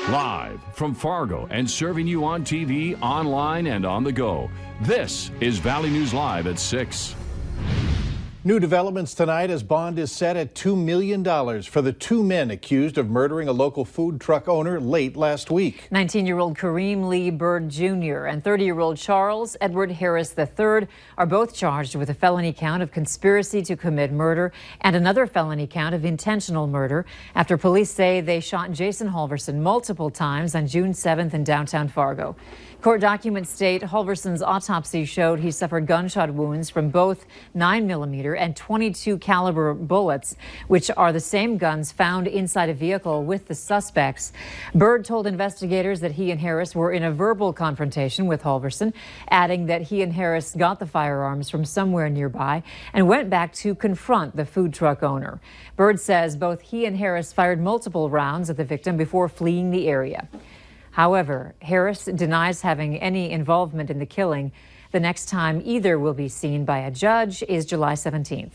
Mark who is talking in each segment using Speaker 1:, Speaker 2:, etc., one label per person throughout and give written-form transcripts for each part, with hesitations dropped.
Speaker 1: Live from Fargo and serving you on TV, online, and on the go. This is Valley News Live at 6.
Speaker 2: New developments tonight as bond is set at $2 million for the two men accused of murdering a local food truck owner late last week.
Speaker 3: 19-year-old Kareem Lee Bird Jr. and 30-year-old Charles Edward Harris III are both charged with a felony count of conspiracy to commit murder and another felony count of intentional murder after police say they shot Jason Halverson multiple times on June 7th in downtown Fargo. Court documents state Halverson's autopsy showed he suffered gunshot wounds from both 9mm and .22 caliber bullets, which are the same guns found inside a vehicle with the suspects. Bird told investigators that he and Harris were in a verbal confrontation with Halverson, adding that he and Harris got the firearms from somewhere nearby and went back to confront the food truck owner. Bird says both he and Harris fired multiple rounds at the victim before fleeing the area. However, Harris denies having any involvement in the killing. The next time either will be seen by a judge is July 17th.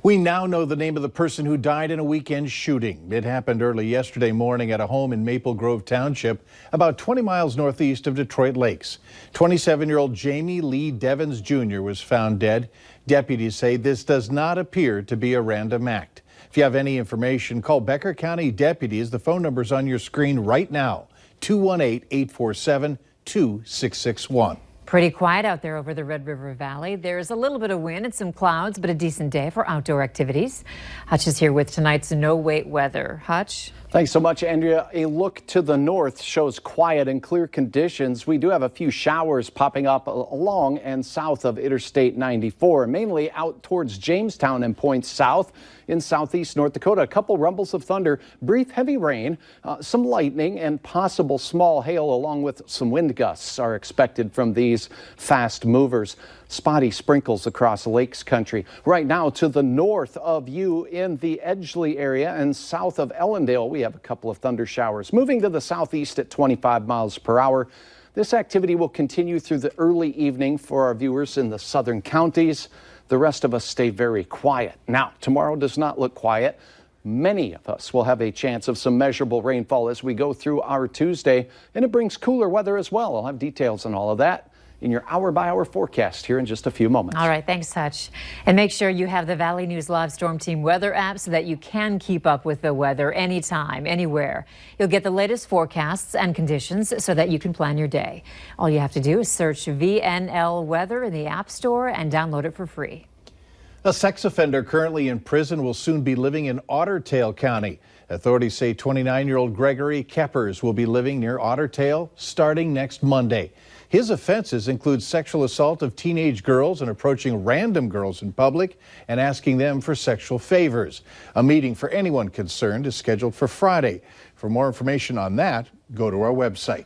Speaker 2: We now know the name of the person who died in a weekend shooting. It happened early yesterday morning at a home in Maple Grove Township, about 20 miles northeast of Detroit Lakes. 27-year-old Jamie Lee Devens Jr. was found dead. Deputies say this does not appear to be a random act. If you have any information, call Becker County deputies. The phone number is on your screen right now. 218-847-2661.
Speaker 3: Pretty quiet out there over the Red River Valley. There's a little bit of wind and some clouds, but a decent day for outdoor activities. Hutch is here with tonight's no-wait weather. Hutch?
Speaker 4: Thanks so much, Andrea. A look to the north shows quiet and clear conditions. We do have a few showers popping up along and south of Interstate 94, mainly out towards Jamestown and points south in southeast North Dakota. A couple rumbles of thunder, brief heavy rain, some lightning, and possible small hail along with some wind gusts are expected from these fast movers. Spotty sprinkles across Lakes Country. Right now to the north of you in the Edgeley area and south of Ellendale, we have a couple of thunder showers. Moving to the southeast at 25 miles per hour. This activity will continue through the early evening for our viewers in the southern counties. The rest of us stay very quiet. Now, tomorrow does not look quiet. Many of us will have a chance of some measurable rainfall as we go through our Tuesday, and it brings cooler weather as well. I'll have details on all of that in your hour-by-hour forecast here in just a few moments.
Speaker 3: All right, thanks, Hutch. And make sure you have the Valley News Live Storm Team weather app so that you can keep up with the weather anytime, anywhere. You'll get the latest forecasts and conditions so that you can plan your day. All you have to do is search VNL Weather in the App Store and download it for free.
Speaker 2: A sex offender currently in prison will soon be living in Otter Tail County. Authorities say 29-year-old Gregory Keppers will be living near Otter Tail starting next Monday. His offenses include sexual assault of teenage girls and approaching random girls in public and asking them for sexual favors. A meeting for anyone concerned is scheduled for Friday. For more information on that, go to our website.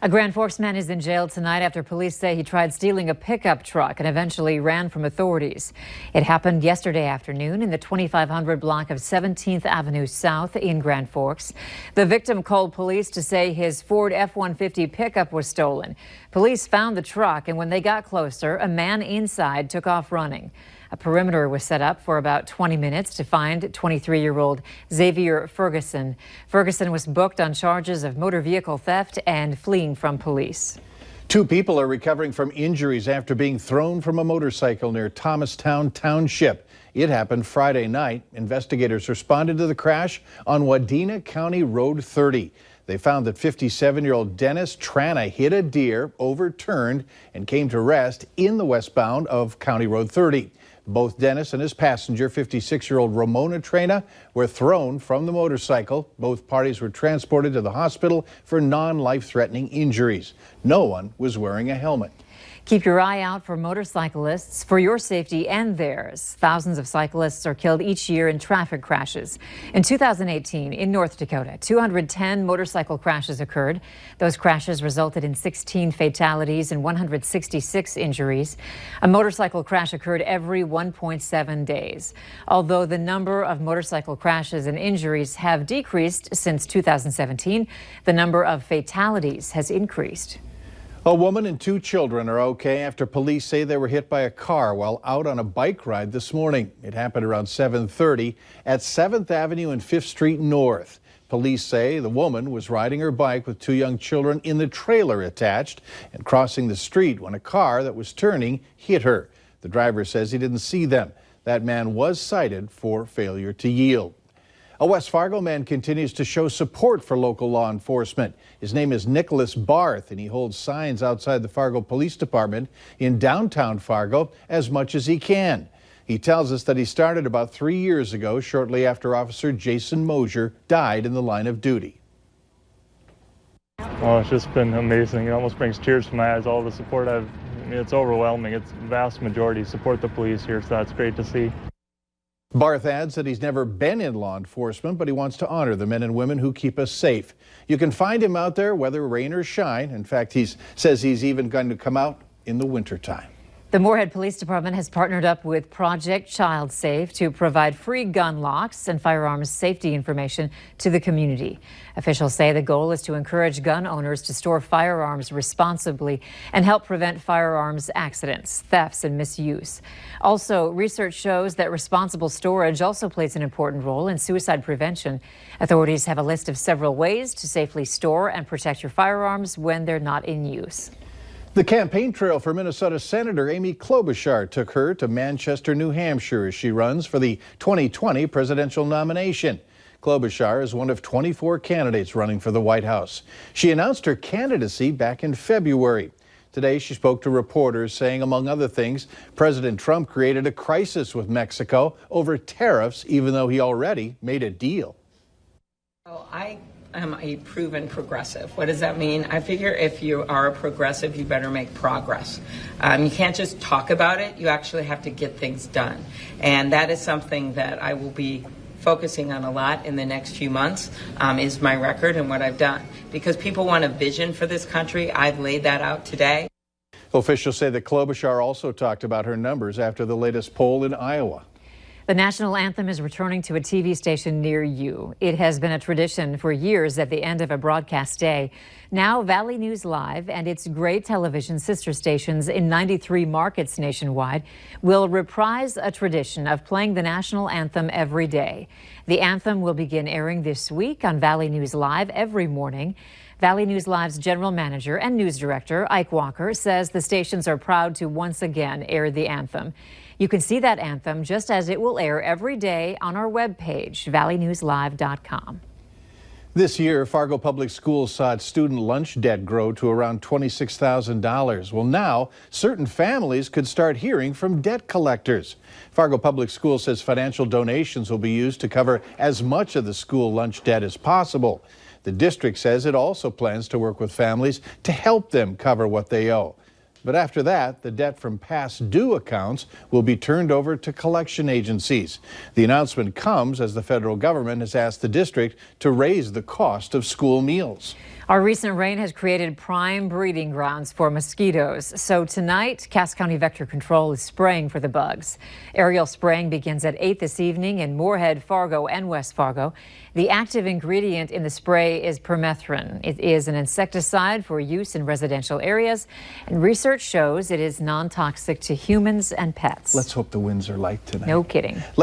Speaker 3: A Grand Forks man is in jail tonight after police say he tried stealing a pickup truck and eventually ran from authorities. It happened yesterday afternoon in the 2500 block of 17th Avenue South in Grand Forks. The victim called police to say his Ford F-150 pickup was stolen. Police found the truck, and when they got closer, a man inside took off running. A perimeter was set up for about 20 minutes to find 23-year-old Xavier Ferguson. Ferguson was booked on charges of motor vehicle theft and fleeing from police.
Speaker 2: Two people are recovering from injuries after being thrown from a motorcycle near Thomastown Township. It happened Friday night. Investigators responded to the crash on Wadena County Road 30. They found that 57-year-old Dennis Trana hit a deer, overturned, and came to rest in the westbound of County Road 30. Both Dennis and his passenger, 56-year-old Ramona Trana, were thrown from the motorcycle. Both parties were transported to the hospital for non-life-threatening injuries. No one was wearing a helmet.
Speaker 3: Keep your eye out for motorcyclists for your safety and theirs. Thousands of cyclists are killed each year in traffic crashes. In 2018, in North Dakota, 210 motorcycle crashes occurred. Those crashes resulted in 16 fatalities and 166 injuries. A motorcycle crash occurred every 1.7 days. Although the number of motorcycle crashes and injuries have decreased since 2017, the number of fatalities has increased.
Speaker 2: A woman and two children are okay after police say they were hit by a car while out on a bike ride this morning. It happened around 7:30 at 7th Avenue and 5th Street North. Police say the woman was riding her bike with two young children in the trailer attached and crossing the street when a car that was turning hit her. The driver says he didn't see them. That man was cited for failure to yield. A West Fargo man continues to show support for local law enforcement. His name is Nicholas Barth, and he holds signs outside the Fargo Police Department in downtown Fargo as much as he can. He tells us that he started about 3 years ago, shortly after Officer Jason Mosier died in the line of duty.
Speaker 5: Oh, it's just been amazing. It almost brings tears to my eyes, all the support it's overwhelming. It's vast majority support the police here, so that's great to see.
Speaker 2: Barth adds that he's never been in law enforcement, but he wants to honor the men and women who keep us safe. You can find him out there whether rain or shine. In fact, he says he's even going to come out in the wintertime.
Speaker 3: The Moorhead Police Department has partnered up with Project ChildSafe to provide free gun locks and firearms safety information to the community. Officials say the goal is to encourage gun owners to store firearms responsibly and help prevent firearms accidents, thefts, and misuse. Also, research shows that responsible storage also plays an important role in suicide prevention. Authorities have a list of several ways to safely store and protect your firearms when they're not in use.
Speaker 2: The campaign trail for Minnesota Senator Amy Klobuchar took her to Manchester, New Hampshire as she runs for the 2020 presidential nomination. Klobuchar is one of 24 candidates running for the White House. She announced her candidacy back in February. Today, she spoke to reporters saying, among other things, President Trump created a crisis with Mexico over tariffs, even though he already made a deal.
Speaker 6: I'm a proven progressive. What does that mean? I figure if you are a progressive, you better make progress. You can't just talk about it. You actually have to get things done. And that is something that I will be focusing on a lot in the next few months, is my record and what I've done. Because people want a vision for this country. I've laid that out today.
Speaker 2: Officials say that Klobuchar also talked about her numbers after the latest poll in Iowa.
Speaker 3: The national anthem is returning to a TV station near you. It has been a tradition for years at the end of a broadcast day. Now, Valley News Live and its Gray Television sister stations in 93 markets nationwide will reprise a tradition of playing the national anthem every day. The anthem will begin airing this week on Valley News Live every morning. Valley News Live's general manager and news director, Ike Walker, says the stations are proud to once again air the anthem. You can see that anthem just as it will air every day on our webpage, valleynewslive.com.
Speaker 2: This year, Fargo Public Schools saw its student lunch debt grow to around $26,000. Well, now, certain families could start hearing from debt collectors. Fargo Public Schools says financial donations will be used to cover as much of the school lunch debt as possible. The district says it also plans to work with families to help them cover what they owe. But after that, the debt from past due accounts will be turned over to collection agencies. The announcement comes as the federal government has asked the district to raise the cost of school meals.
Speaker 3: Our recent rain has created prime breeding grounds for mosquitoes. So tonight, Cass County Vector Control is spraying for the bugs. Aerial spraying begins at 8 this evening in Moorhead, Fargo, and West Fargo. The active ingredient in the spray is permethrin. It is an insecticide for use in residential areas, and research shows it is non-toxic to humans and pets.
Speaker 2: Let's hope the winds are light tonight.
Speaker 3: No kidding.